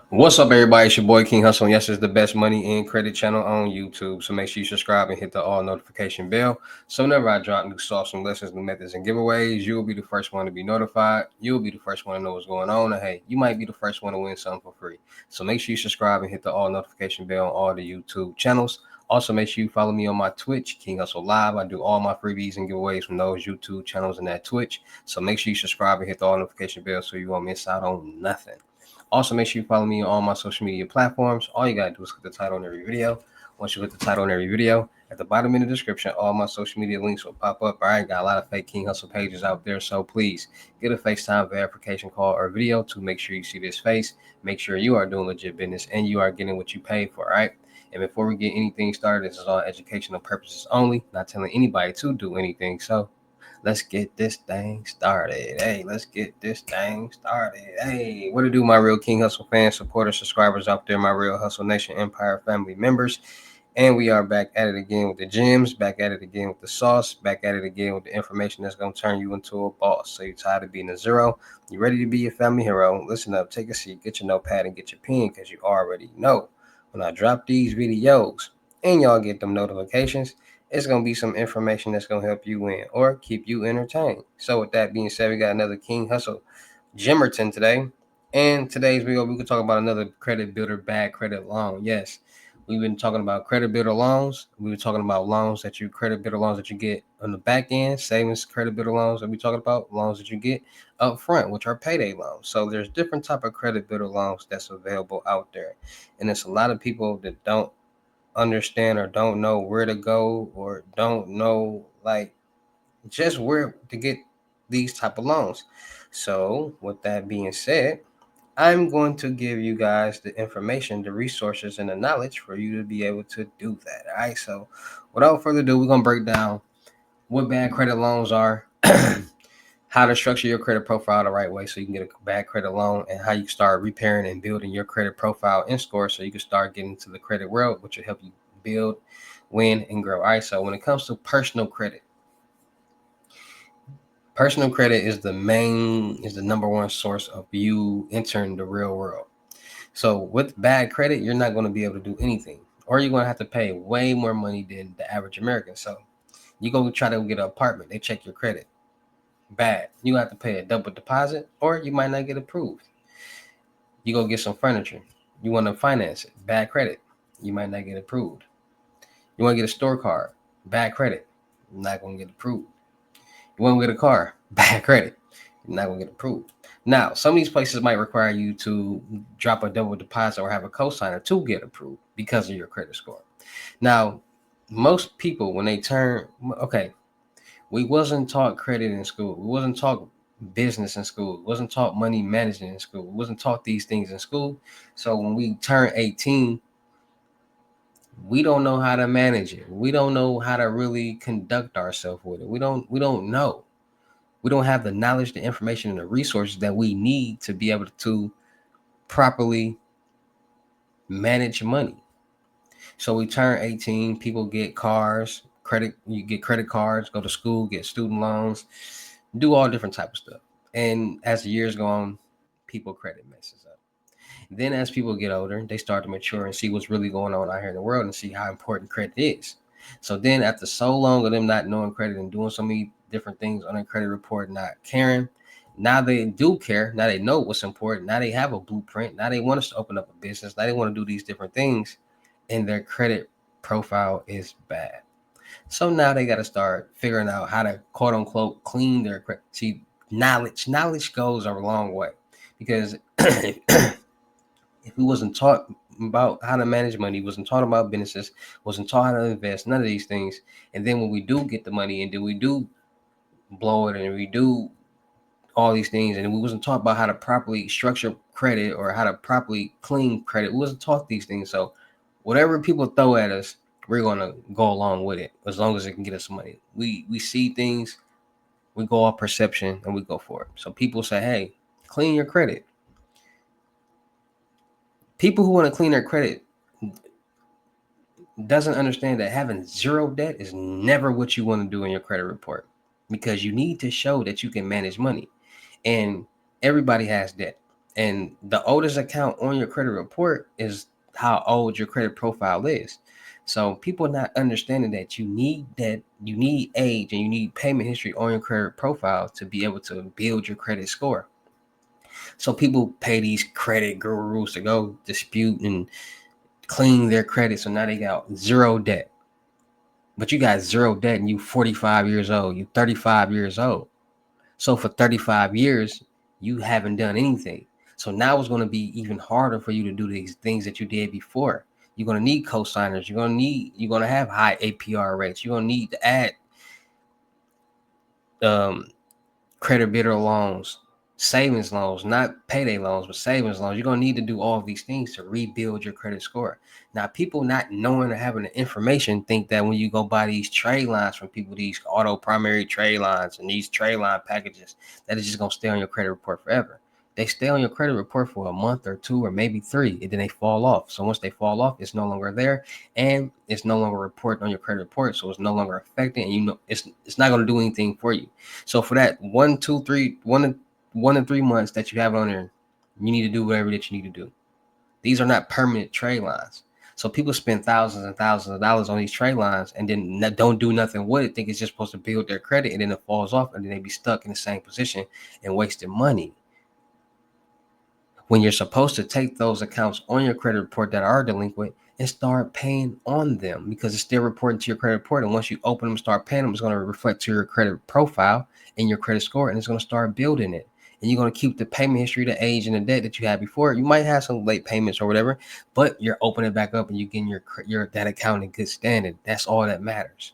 What's up, everybody? It's your boy King Hussle, and yes, it's the best money and credit channel on YouTube. So make sure you subscribe and hit the all notification bell. So whenever I drop new sauce, some lessons, new methods, and giveaways, you'll be the first one to be notified. You'll be the first one to know what's going on. And hey, you might be the first one to win something for free. So make sure you subscribe and hit the all notification bell on all the YouTube channels. Also, make sure you follow me on my Twitch, King Hustle Live. I do all my freebies and giveaways from those YouTube channels and that Twitch. So make sure you subscribe and hit the all notification bell so you won't miss out on nothing. Also, make sure you follow me on all my social media platforms. All you gotta do is click the title on every video. Once you hit the title on every video, at the bottom in the description, all my social media links will pop up. All right, got a lot of fake King Hustle pages out there, so please get a FaceTime verification call or video to make sure you see this face. Make sure you are doing legit business and you are getting what you paid for. All right. And before we get anything started, this is all educational purposes only, not telling anybody to do anything. So let's get this thing started. Hey, let's get this thing started. Hey, what to do, my real King Hustle fans, supporters, subscribers out there, my real Hustle Nation Empire family members. And we are back at it again with the gems, back at it again with the sauce, back at it again with the information that's going to turn you into a boss. So you're tired of being a zero, you ready to be a family hero. Listen up, take a seat, get your notepad and get your pen, because you already know when I drop these videos and y'all get them notifications, it's going to be some information that's going to help you win or keep you entertained. So with that being said, we got another King Hustle Jimerton today. And today's video, we can talk about another credit builder bad credit loan. Yes, we've been talking about credit builder loans. We've been talking about credit builder loans that you get on the back end, savings credit builder loans that we talking about, loans that you get up front, which are payday loans. So there's different type of credit builder loans that's available out there. And there's a lot of people that don't understand or don't know where to go or don't know like just where to get these type of loans. So with that being said, I'm going to give you guys the information, the resources, and the knowledge for you to be able to do that. All right. So without further ado, we're gonna break down what bad credit loans are, how to structure your credit profile the right way so you can get a bad credit loan, and how you can start repairing and building your credit profile and score so you can start getting to the credit world, which will help you build, win, and grow. All right. So when it comes to personal credit is the number one source of you entering the real world. So with bad credit, you're not going to be able to do anything, or you're going to have to pay way more money than the average American. So you go try to get an apartment, they check your credit. Bad. You have to pay a double deposit, or you might not get approved. You go get some furniture. You want to finance it. Bad credit. You might not get approved. You want to get a store card. Bad credit. You're not going to get approved. You want to get a car. Bad credit. You're not going to get approved. Now, some of these places might require you to drop a double deposit or have a cosigner to get approved because of your credit score. Now, most people, when they turn, okay, we wasn't taught credit in school. We wasn't taught business in school. We wasn't taught money management in school. We wasn't taught these things in school. So when we turn 18, we don't know how to manage it. We don't know how to really conduct ourselves with it. We don't know. We don't have the knowledge, the information, and the resources that we need to be able to properly manage money. So we turn 18, people get cars, you get credit cards, go to school, get student loans, do all different type of stuff. And as the years go on, people credit messes up. Then as people get older, they start to mature and see what's really going on out here in the world and see how important credit is. So then after so long of them not knowing credit and doing so many different things on their credit report, not caring, now they do care. Now they know what's important. Now they have a blueprint. Now they want us to open up a business. Now they want to do these different things, and their credit profile is bad. So now they got to start figuring out how to quote unquote clean their credit. See, knowledge goes a long way, because if we wasn't taught about how to manage money, wasn't taught about businesses, wasn't taught how to invest, none of these things, and then when we do get the money and then we do blow it and we do all these things, and we wasn't taught about how to properly structure credit or how to properly clean credit. We wasn't taught these things. So whatever people throw at us, we're gonna go along with it as long as it can get us money. We see things, we go off perception and we go for it. So people say, hey, clean your credit. People who want to clean their credit doesn't understand that having zero debt is never what you want to do in your credit report, because you need to show that you can manage money. And everybody has debt. And the oldest account on your credit report is how old your credit profile is. So people not understanding that you need age and you need payment history on your credit profile to be able to build your credit score. So people pay these credit gurus to go dispute and clean their credit. So now they got zero debt. But you got zero debt and you 45 years old, you 35 years old. So for 35 years, you haven't done anything. So now it's going to be even harder for you to do these things that you did before. You're going to need co-signers. You're going to have high APR rates. You're going to need to add um, credit builder loans, savings loans, not payday loans, but savings loans. You're going to need to do all of these things to rebuild your credit score. Now, people not knowing or having the information think that when you go buy these trade lines from people, these auto primary trade lines and these trade line packages, that is just going to stay on your credit report forever. They stay on your credit report for a month or two or maybe 3, and then they fall off. So once they fall off, it's no longer there, and it's no longer reported on your credit report. So it's no longer affecting, and you know it's not going to do anything for you. So for that 1 to 3 months that you have on there, you need to do whatever that you need to do. These are not permanent trade lines. So people spend thousands and thousands of dollars on these trade lines and then don't do nothing with it. Think it's just supposed to build their credit, and then it falls off, and then they be stuck in the same position and wasting money. When you're supposed to take those accounts on your credit report that are delinquent and start paying on them, because it's still reporting to your credit report. And once you open them, start paying them, it's going to reflect to your credit profile and your credit score, and it's going to start building it. And you're going to keep the payment history, the age, and the debt that you had before. You might have some late payments or whatever, but you're opening it back up and you're getting your that account in good standing. That's all that matters.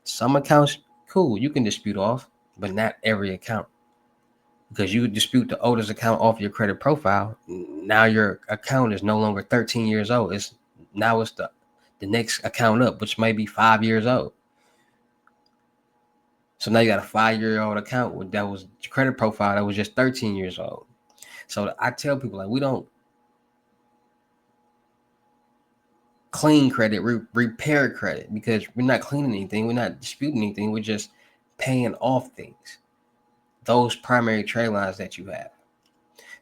Some accounts, cool, you can dispute off, but not every account. Because you dispute the oldest account off your credit profile, now your account is no longer 13 years old. It's the next account up, which may be 5 years old. So now you got a 5-year-old account that was credit profile that was just 13 years old. So I tell people, like, we don't clean credit, repair credit, because we're not cleaning anything, we're not disputing anything, we're just paying off things, those primary trade lines that you have.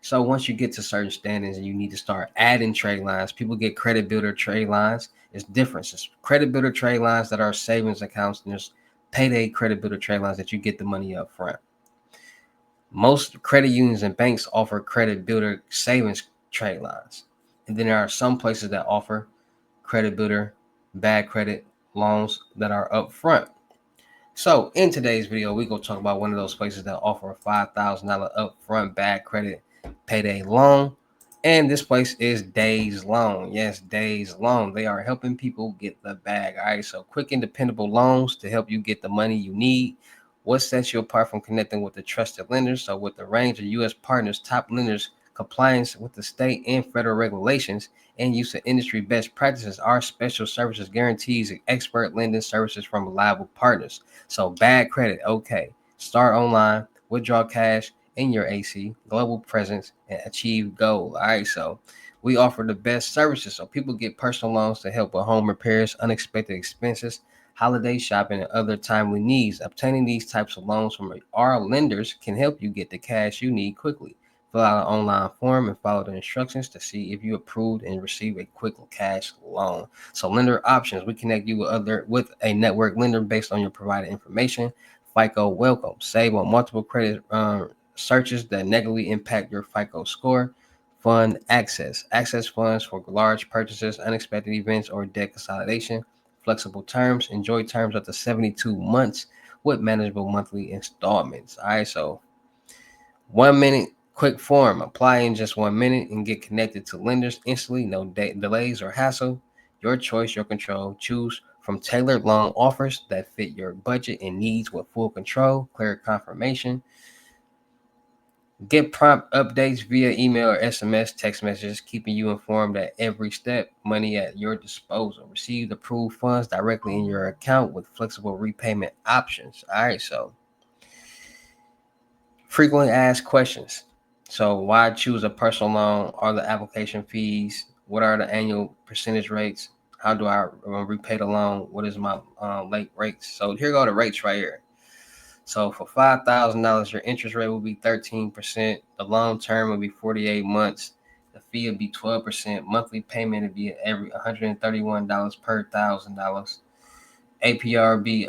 So once you get to certain standings and you need to start adding trade lines, people get credit builder trade lines. It's different. It's credit builder trade lines that are savings accounts, and there's payday credit builder trade lines that you get the money up front. Most credit unions and banks offer credit builder savings trade lines. And then there are some places that offer credit builder bad credit loans that are up front. So in today's video, we're going to talk about one of those places that offer a $5,000 upfront bad credit payday loan. And this place is Days Loan. Yes, Days Loan. They are helping people get the bag. All right, so quick and dependable loans to help you get the money you need. What sets you apart from connecting with the trusted lenders? So with the range of U.S. partners, top lenders, compliance with the state and federal regulations, and use of industry best practices, our special services guarantees expert lending services from reliable partners. So bad credit, okay. Start online, withdraw cash in your AC, global presence, and achieve goal. All right, so we offer the best services. So people get personal loans to help with home repairs, unexpected expenses, holiday shopping, and other timely needs. Obtaining these types of loans from our lenders can help you get the cash you need quickly. Fill out an online form and follow the instructions to see if you approved and receive a quick cash loan. So lender options, we connect you with a network lender based on your provided information. FICO welcome, save on multiple credit searches that negatively impact your FICO score. Fund access funds for large purchases, unexpected events, or debt consolidation. Flexible terms, enjoy terms up to 72 months with manageable monthly installments. All right, so 1 minute quick form. Apply in just 1 minute and get connected to lenders instantly. No delays or hassle. Your choice, your control. Choose from tailored loan offers that fit your budget and needs with full control, clear confirmation. Get prompt updates via email or SMS, text messages, keeping you informed at every step. Money at your disposal. Receive approved funds directly in your account with flexible repayment options. All right, so frequently asked questions. So why choose a personal loan? Are the application fees? What are the annual percentage rates? How do I repay the loan? What is my late rates? So here go the rates right here. So for $5,000, your interest rate will be 13%. The long term will be 48 months. The fee will be 12%. Monthly payment will be every $131 per $1,000. APR will be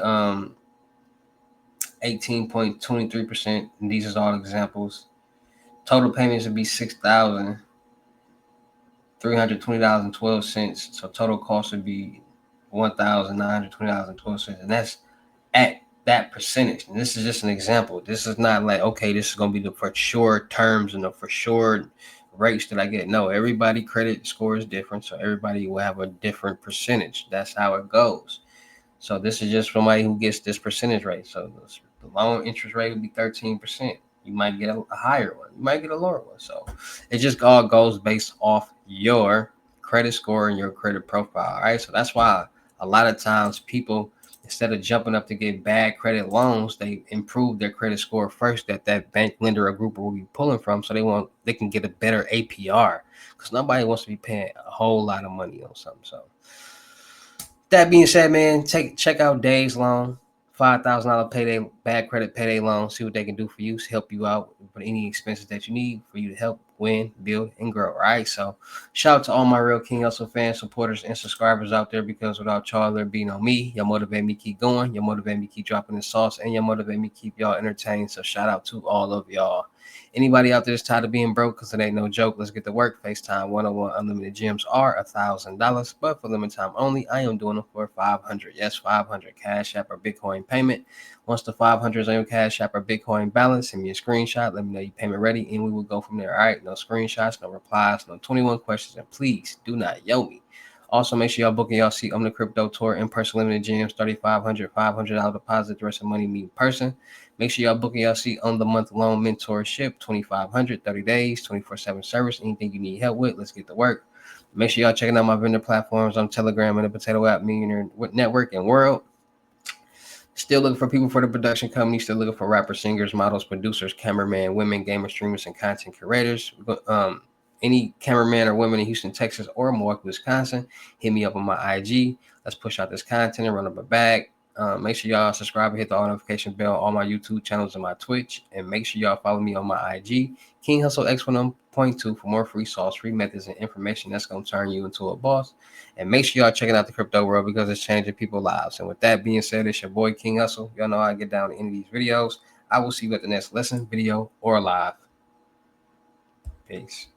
18.23%. These are all examples. Total payments would be $6,320.12. So total cost would be $1,920.12, and that's at that percentage. And this is just an example. This is not like, okay, this is gonna be the for sure terms and the for sure rates that I get. No, everybody credit score is different, so everybody will have a different percentage. That's how it goes. So this is just somebody who gets this percentage rate. So the loan interest rate will be 13%. You might get a higher one. You might get a lower one. So it just all goes based off your credit score and your credit profile. All right. So that's why a lot of times people, instead of jumping up to get bad credit loans, they improve their credit score first that bank lender or group will be pulling from, so they can get a better APR, because nobody wants to be paying a whole lot of money on something. So that being said, man, check out Dave's Loan, $5,000 payday, bad credit payday loan. See what they can do for you, help you out with any expenses that you need for you to help win, build, and grow. All right. So shout out to all my real King Hussle fans, supporters, and subscribers out there, because without y'all there being on me, y'all motivate me keep going, y'all motivate me keep dropping the sauce, and y'all motivate me keep y'all entertained. So shout out to all of y'all. Anybody out there that's tired of being broke, because it ain't no joke, let's get to work. FaceTime 101 unlimited gems are $1,000, but for limited time only, I am doing them for $500. Yes, $500 Cash App or Bitcoin payment. Once the $500 is on your Cash App or Bitcoin balance, send me a screenshot. Let me know your payment ready, and we will go from there. All right, no screenshots, no replies, no 21 questions, and please do not yo me. Also, make sure y'all booking y'all seat on the crypto tour in person, limited gems, $3,500, $500 deposit, the rest of money meet in person. Make sure y'all booking y'all seat on the month-long mentorship, $2,500, 30 days, 24/7 service. Anything you need help with, let's get to work. Make sure y'all checking out my vendor platforms on Telegram and the Potato App Millionaire Network and World. Still looking for people for the production company. Still looking for rappers, singers, models, producers, cameraman, women, gamer, streamers, and content curators. Any cameraman or women in Houston, Texas, or Milwaukee, Wisconsin, hit me up on my IG. Let's push out this content and run up a bag. Make sure y'all subscribe and hit the all notification bell on my YouTube channels and my Twitch. And make sure y'all follow me on my IG, King Hussle X1.2, for more free sauce, free methods, and information that's going to turn you into a boss. And make sure y'all checking out the crypto world, because it's changing people's lives. And with that being said, it's your boy King Hussle. Y'all know how I get down to any of these videos. I will see you at the next lesson, video, or live. Peace.